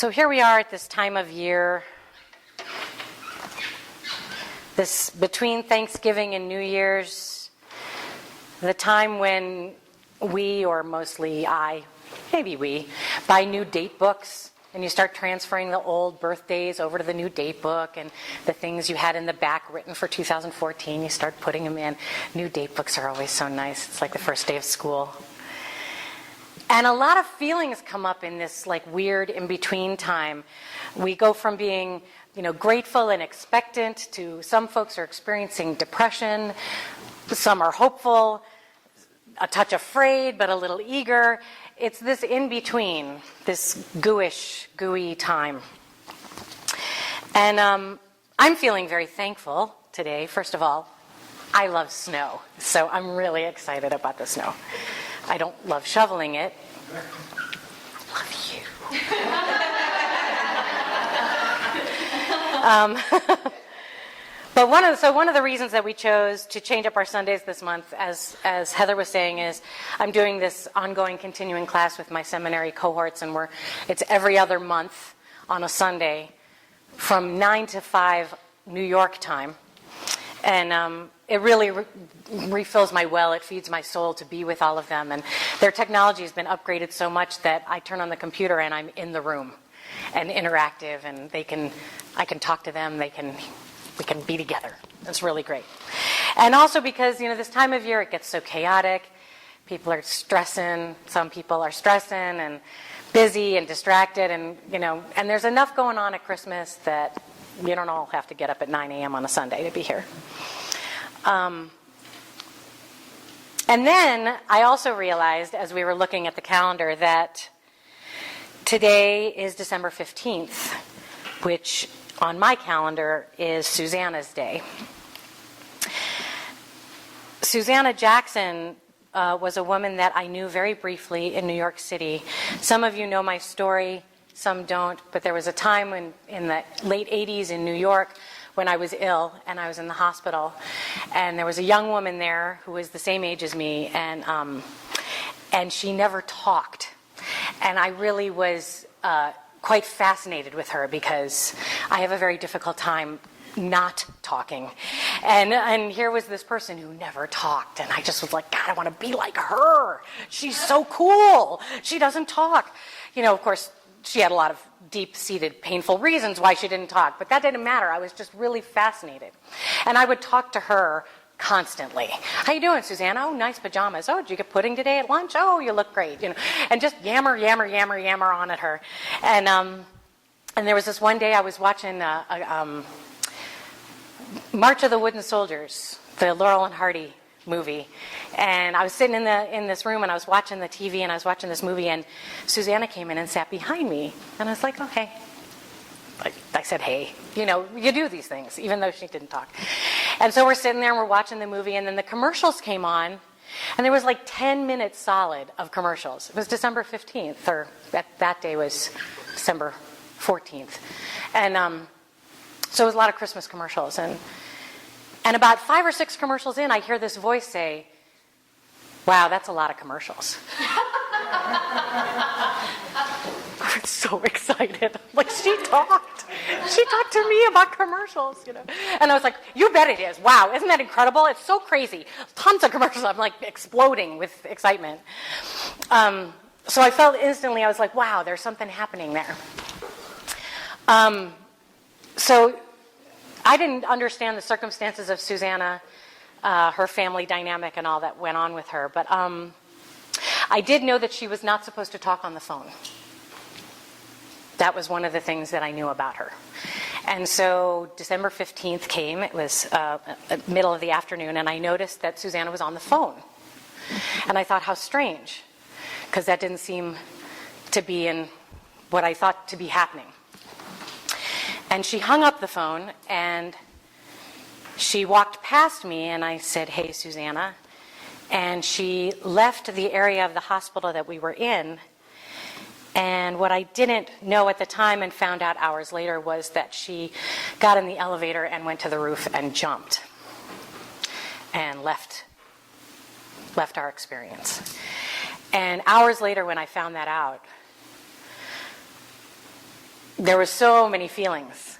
So here we are at this time of year, this between Thanksgiving and New Year's, the time when we, or mostly I, maybe we, buy new date books, and you start transferring the old birthdays over to the new date book, and the things you had in the back written for 2014, you start putting them in. New date books are always so nice. It's like the first day of school. And a lot of feelings come up in this like weird in-between time. We go from being, grateful and expectant to some folks are experiencing depression, some are hopeful, a touch afraid, but a little eager. It's this in-between, this gooey time. And I'm feeling very thankful today. First of all, I love snow, so I'm really excited about the snow. I don't love shoveling it. I love you. But one of the reasons that we chose to change up our Sundays this month, as Heather was saying, is I'm doing this ongoing continuing class with my seminary cohorts, and it's every other month on a Sunday from 9 to 5 New York time. And it really refills my well. It feeds my soul to be with all of them. And their technology has been upgraded so much that I turn on the computer and I'm in the room and interactive, and I can talk to them. We can be together. It's really great. And also because, this time of year it gets so chaotic. People are stressing. Some people are stressing and busy and distracted, and and there's enough going on at Christmas that you don't all have to get up at 9 a.m. on a Sunday to be here. And then I also realized, as we were looking at the calendar, that today is December 15th, which on my calendar is Susanna's Day. Susanna Jackson was a woman that I knew very briefly in New York City. Some of you know my story. Some don't, but there was a time when, in the late 80s in New York, when I was ill and I was in the hospital, and there was a young woman there who was the same age as me, and she never talked. And I really was quite fascinated with her because I have a very difficult time not talking. And here was this person who never talked, and I just was like, God, I want to be like her. She's so cool. She doesn't talk. Of course, she had a lot of deep-seated, painful reasons why she didn't talk, but that didn't matter. I was just really fascinated. And I would talk to her constantly. How you doing, Susanna? Oh, nice pajamas. Oh, did you get pudding today at lunch? Oh, you look great. And just yammer on at her. And there was this one day I was watching March of the Wooden Soldiers, the Laurel and Hardy movie, and I was sitting in this room, and I was watching the TV, and I was watching this movie, and Susanna came in and sat behind me, and I was like, oh, hey. I said, hey. You do these things, even though she didn't talk. And so we're sitting there, and we're watching the movie, and then the commercials came on, and there was like 10 minutes solid of commercials. It was December 15th, or that day was December 14th. And so it was a lot of Christmas commercials, and about 5 or 6 commercials in, I hear this voice say, wow, that's a lot of commercials. I was so excited. Like, she talked. She talked to me about commercials, And I was like, you bet it is. Wow, isn't that incredible? It's so crazy. Tons of commercials. I'm like exploding with excitement. So I felt instantly, I was like, wow, there's something happening there. So I didn't understand the circumstances of Susanna, her family dynamic and all that went on with her, but I did know that she was not supposed to talk on the phone. That was one of the things that I knew about her. And so December 15th came. It was middle of the afternoon, and I noticed that Susanna was on the phone. And I thought, how strange, because that didn't seem to be in what I thought to be happening. And she hung up the phone, and she walked past me, and I said, hey, Susanna. And she left the area of the hospital that we were in. And what I didn't know at the time and found out hours later was that she got in the elevator and went to the roof and jumped and left our experience. And hours later, when I found that out, there were so many feelings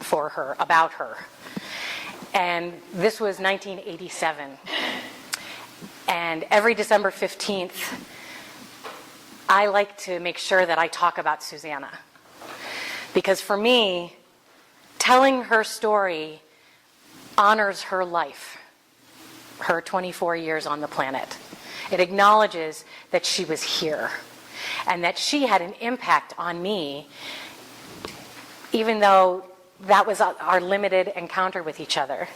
for her, about her. And this was 1987. And every December 15th, I like to make sure that I talk about Susanna. Because for me, telling her story honors her life, her 24 years on the planet. It acknowledges that she was here and that she had an impact on me, even though that was our limited encounter with each other.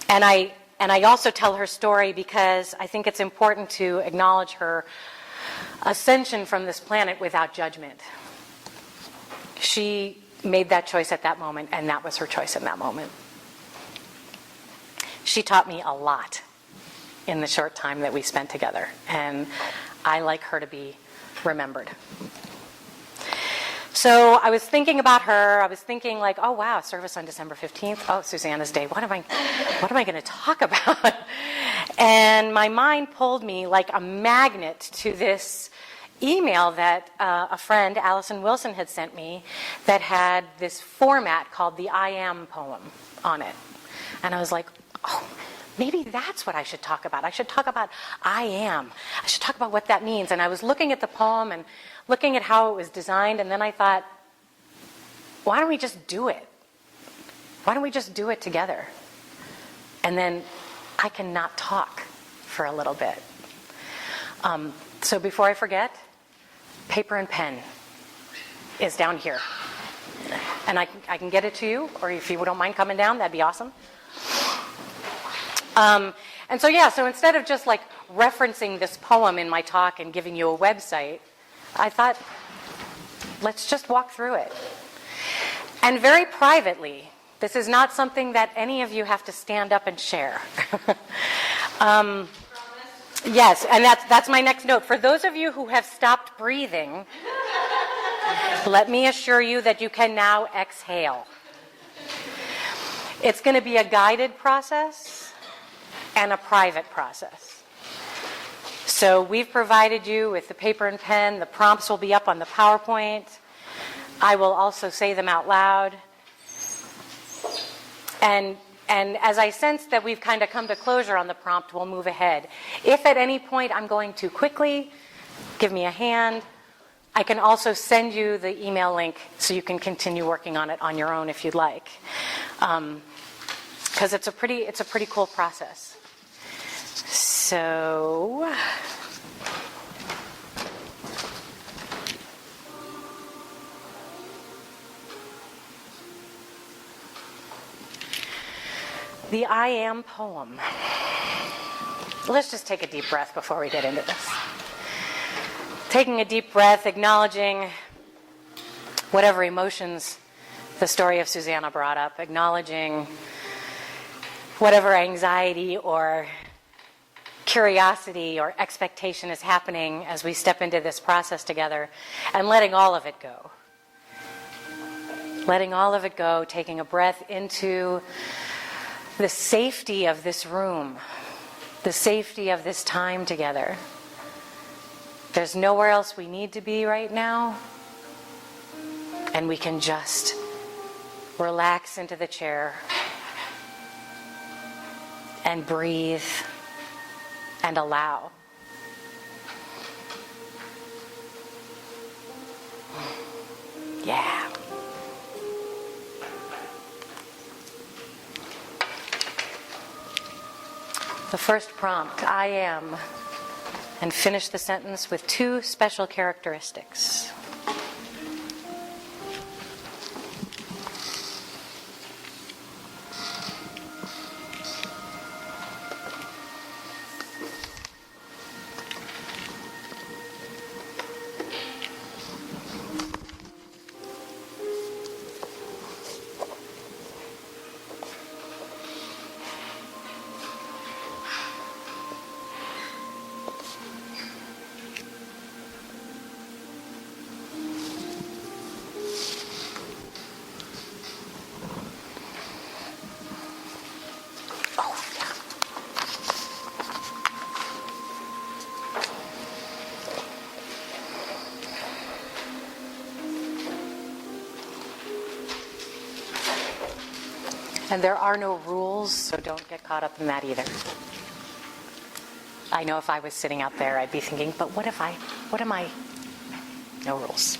And I also tell her story because I think it's important to acknowledge her ascension from this planet without judgment. She made that choice at that moment, and that was her choice in that moment. She taught me a lot in the short time that we spent together, and I like her to be remembered. So I was thinking about her. I was thinking like, oh wow, service on December 15th. Oh, Susanna's Day. What am I going to talk about? And my mind pulled me like a magnet to this email that a friend, Allison Wilson, had sent me that had this format called the I Am poem on it. And I was like, oh, maybe that's what I should talk about. I should talk about I am. I should talk about what that means. And I was looking at the poem and looking at how it was designed, and then I thought, why don't we just do it? Why don't we just do it together? And then I can not talk for a little bit. So before I forget, paper and pen is down here. And I can get it to you, or if you don't mind coming down, that'd be awesome. And so instead of just like referencing this poem in my talk and giving you a website, I thought, let's just walk through it. And very privately, this is not something that any of you have to stand up and share. Yes, and that's my next note. For those of you who have stopped breathing, let me assure you that you can now exhale. It's going to be a guided process and a private process. So we've provided you with the paper and pen. The prompts will be up on the PowerPoint. I will also say them out loud. And as I sense that we've kind of come to closure on the prompt, we'll move ahead. If at any point I'm going too quickly, give me a hand. I can also send you the email link so you can continue working on it on your own if you'd like. Because it's a pretty cool process. So the I Am poem. Let's just take a deep breath before we get into this. Taking a deep breath, acknowledging whatever emotions the story of Susanna brought up, acknowledging whatever anxiety or curiosity or expectation is happening as we step into this process together, and letting all of it go. Letting all of it go, taking a breath into the safety of this room, the safety of this time together. There's nowhere else we need to be right now, and we can just relax into the chair and breathe and allow. Yeah. The first prompt, I am, and finish the sentence with two special characteristics. And there are no rules, so don't get caught up in that either. I know if I was sitting out there, I'd be thinking, but what am I? No rules.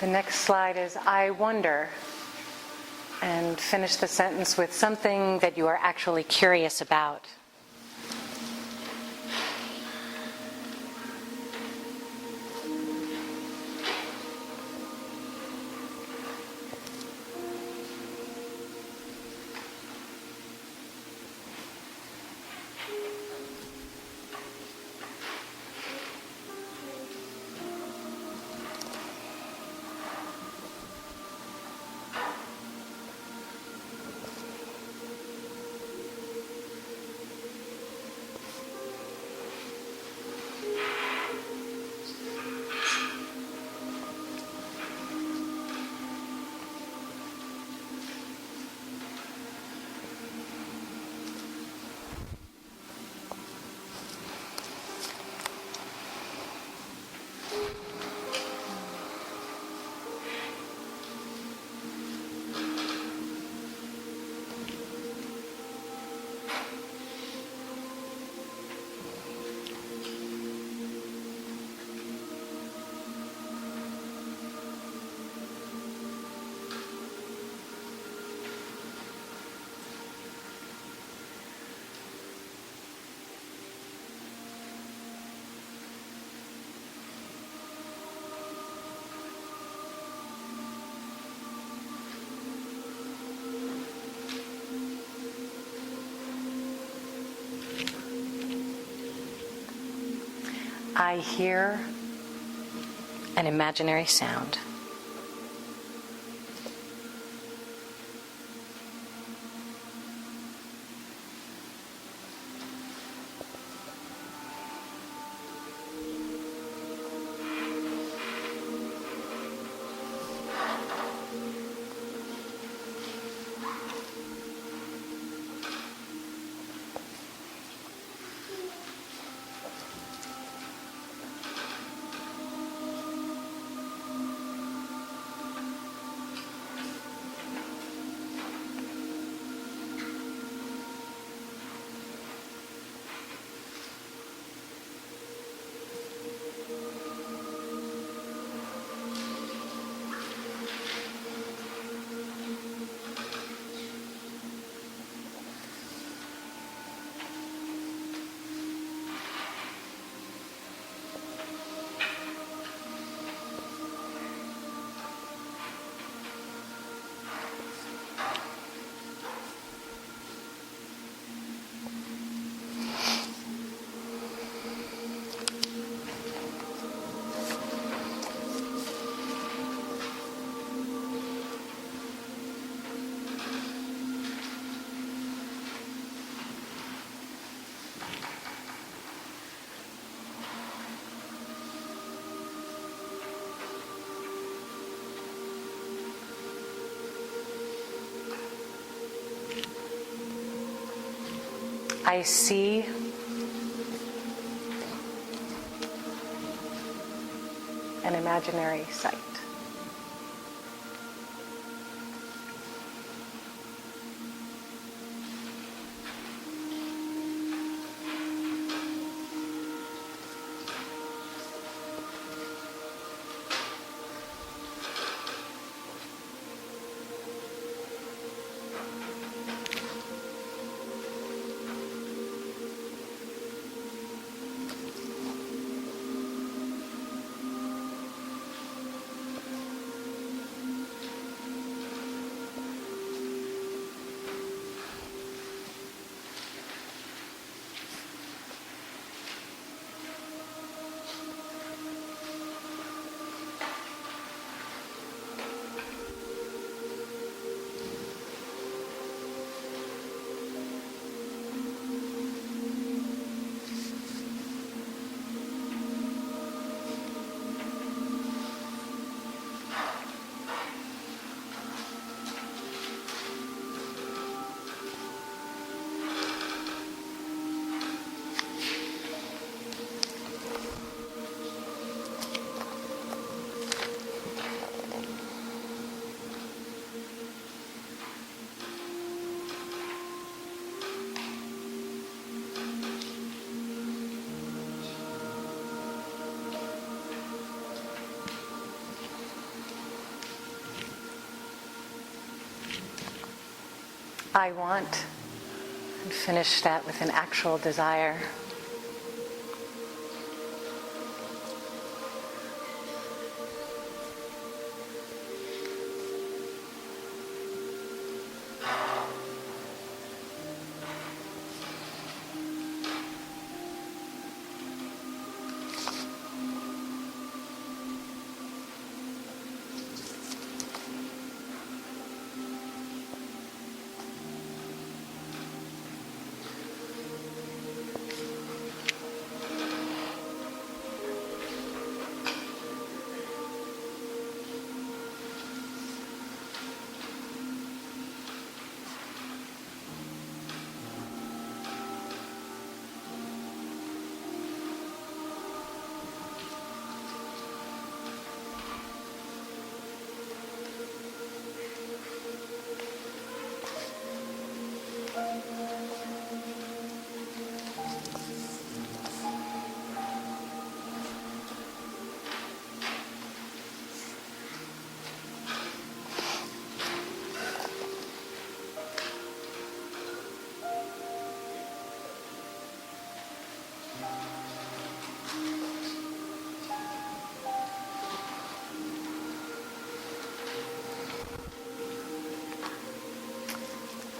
The next slide is, I wonder, and finish the sentence with something that you are actually curious about. I hear an imaginary sound. I see an imaginary sight. I want, and finish that with an actual desire.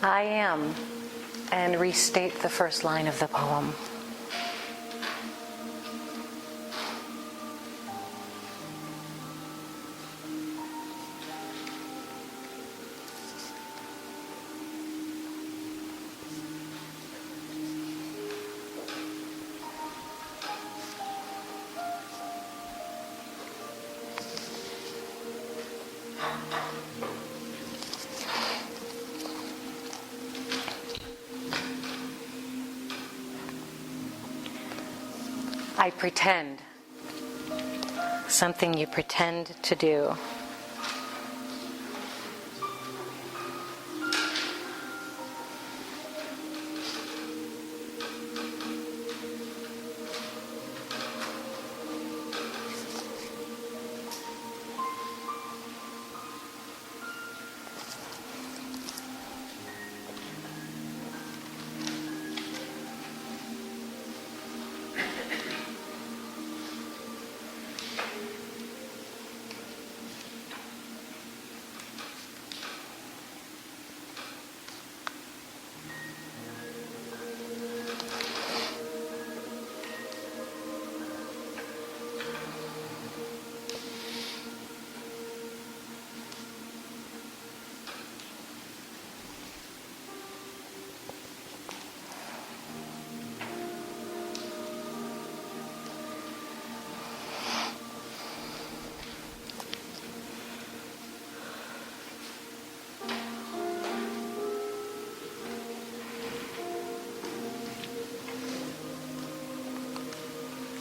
I am, and restate the first line of the poem. I pretend. Something you pretend to do.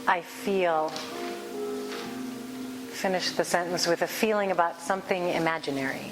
I feel. Finish the sentence with a feeling about something imaginary.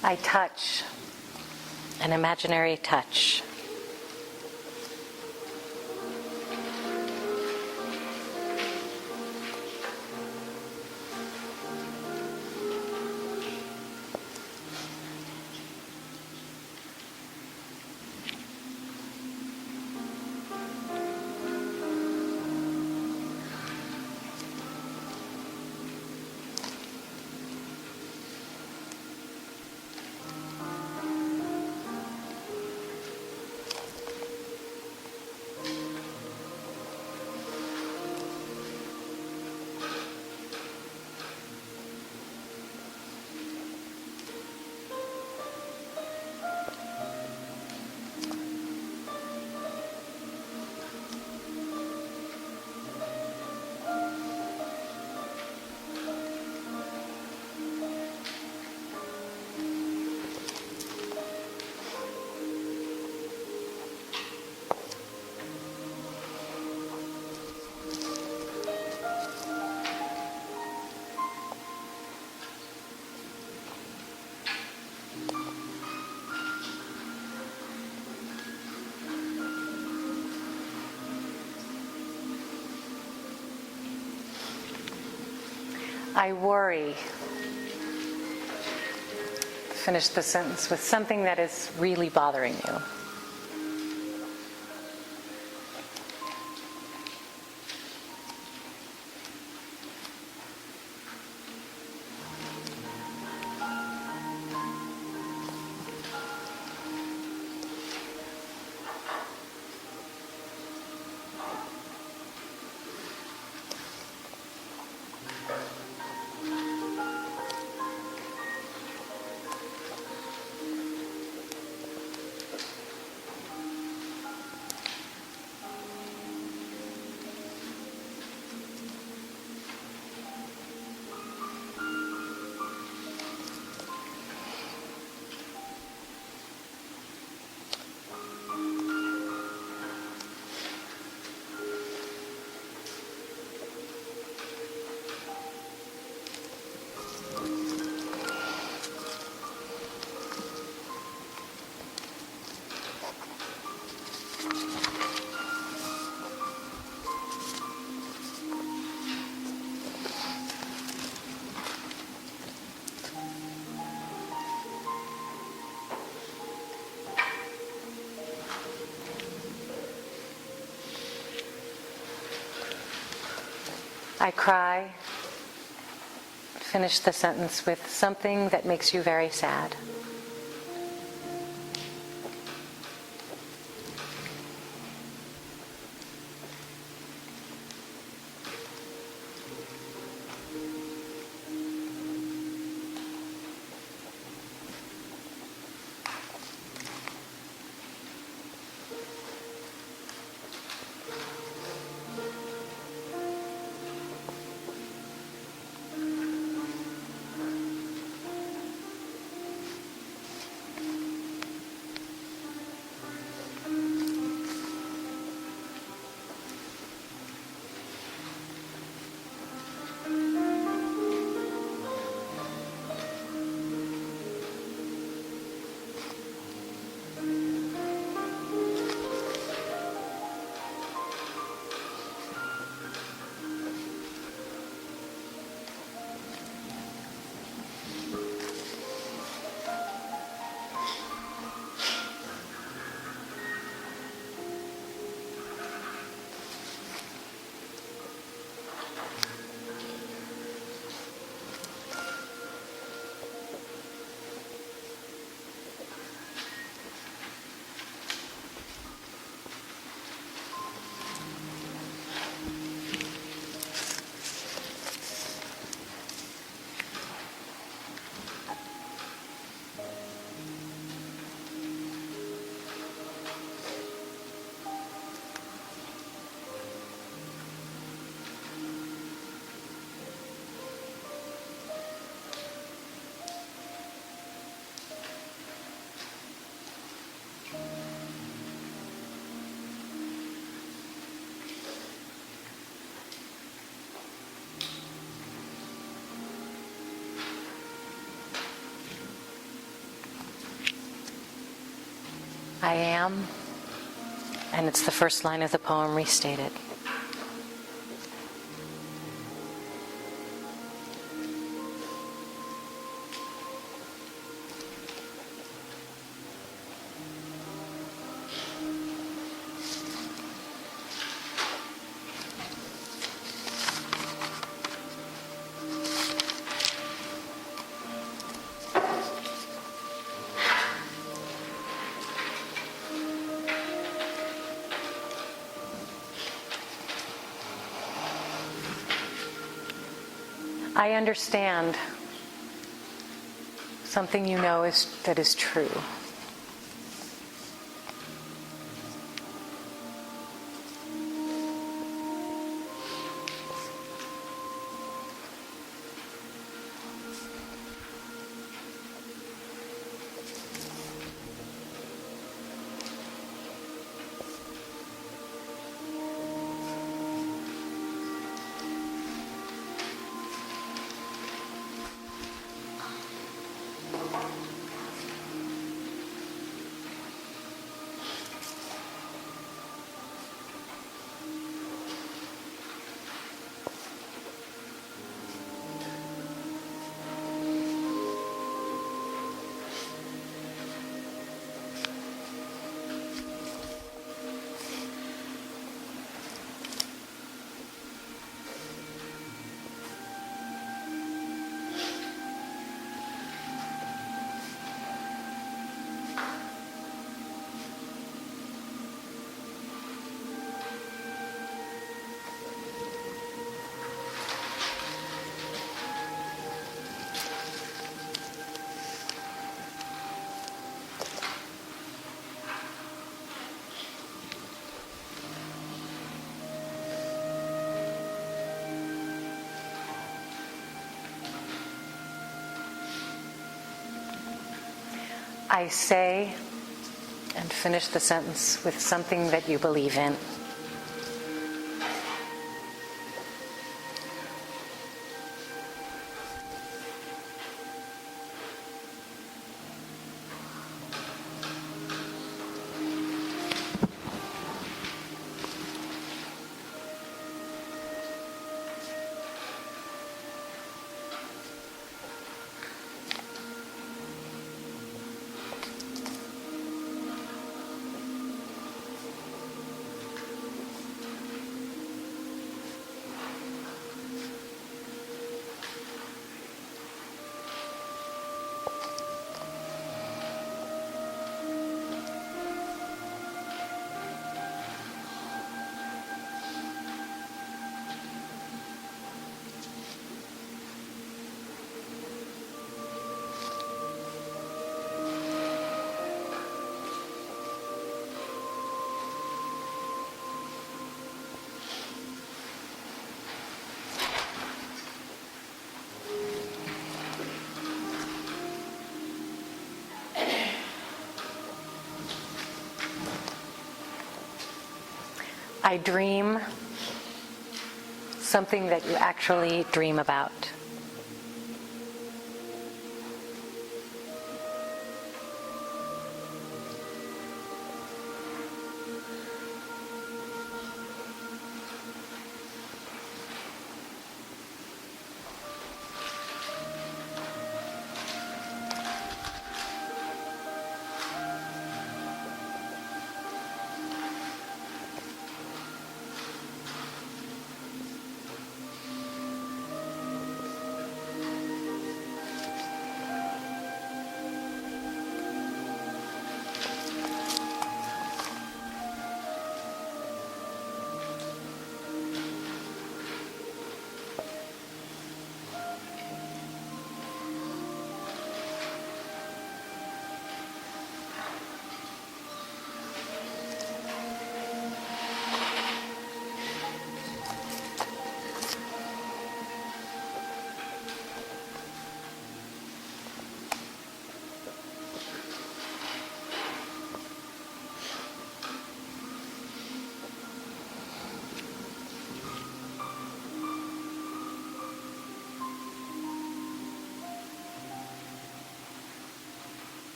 I touch, an imaginary touch. I worry. Finish the sentence with something that is really bothering you. I cry. Finish the sentence with something that makes you very sad. I am, and it's the first line of the poem restated. I understand something you know that is true. I say, and finish the sentence with something that you believe in. I dream something that you actually dream about.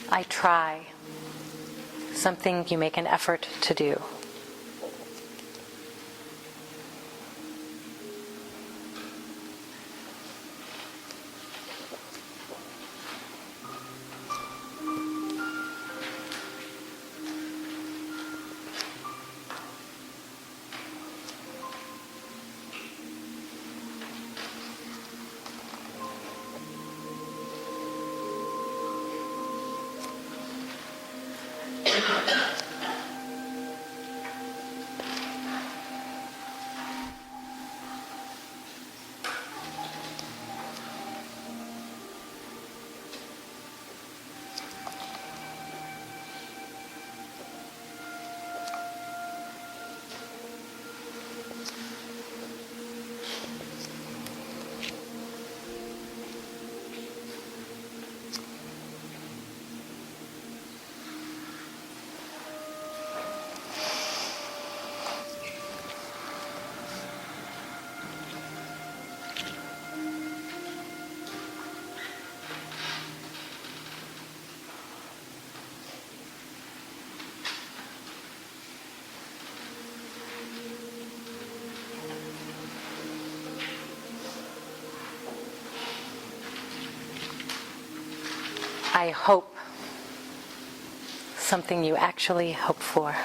I try something you make an effort to do. I hope something you actually hope for.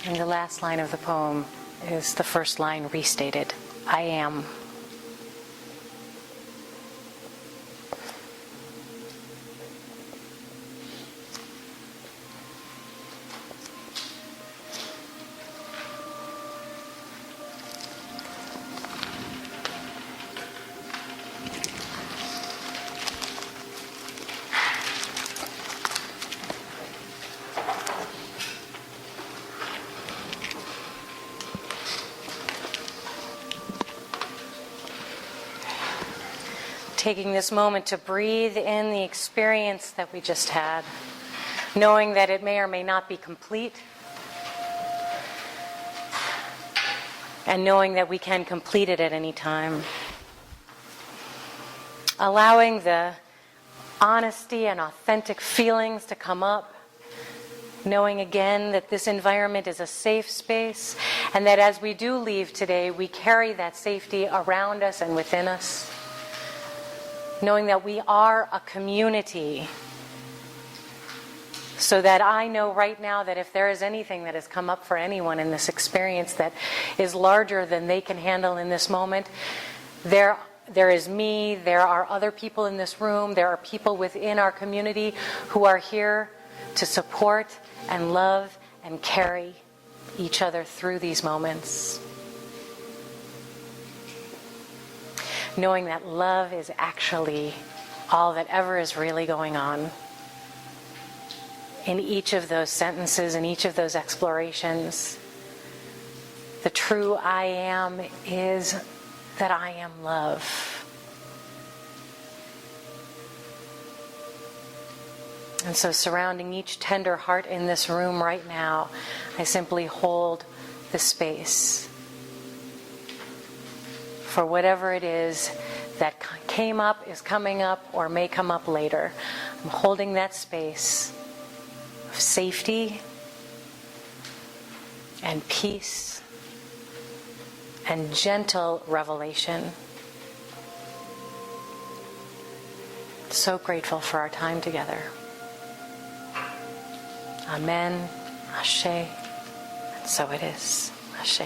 And the last line of the poem is the first line restated, I am. Taking this moment to breathe in the experience that we just had, knowing that it may or may not be complete, and knowing that we can complete it at any time. Allowing the honesty and authentic feelings to come up, knowing again that this environment is a safe space, and that as we do leave today, we carry that safety around us and within us. Knowing that we are a community, so that I know right now that if there is anything that has come up for anyone in this experience that is larger than they can handle in this moment, there is me, there are other people in this room, there are people within our community who are here to support and love and carry each other through these moments. Knowing that love is actually all that ever is really going on. In each of those sentences, in each of those explorations, the true I am is that I am love. And so surrounding each tender heart in this room right now, I simply hold the space for whatever it is that came up, is coming up, or may come up later. I'm holding that space of safety and peace and gentle revelation. So grateful for our time together. Amen. Ashe. And so it is. Ashe.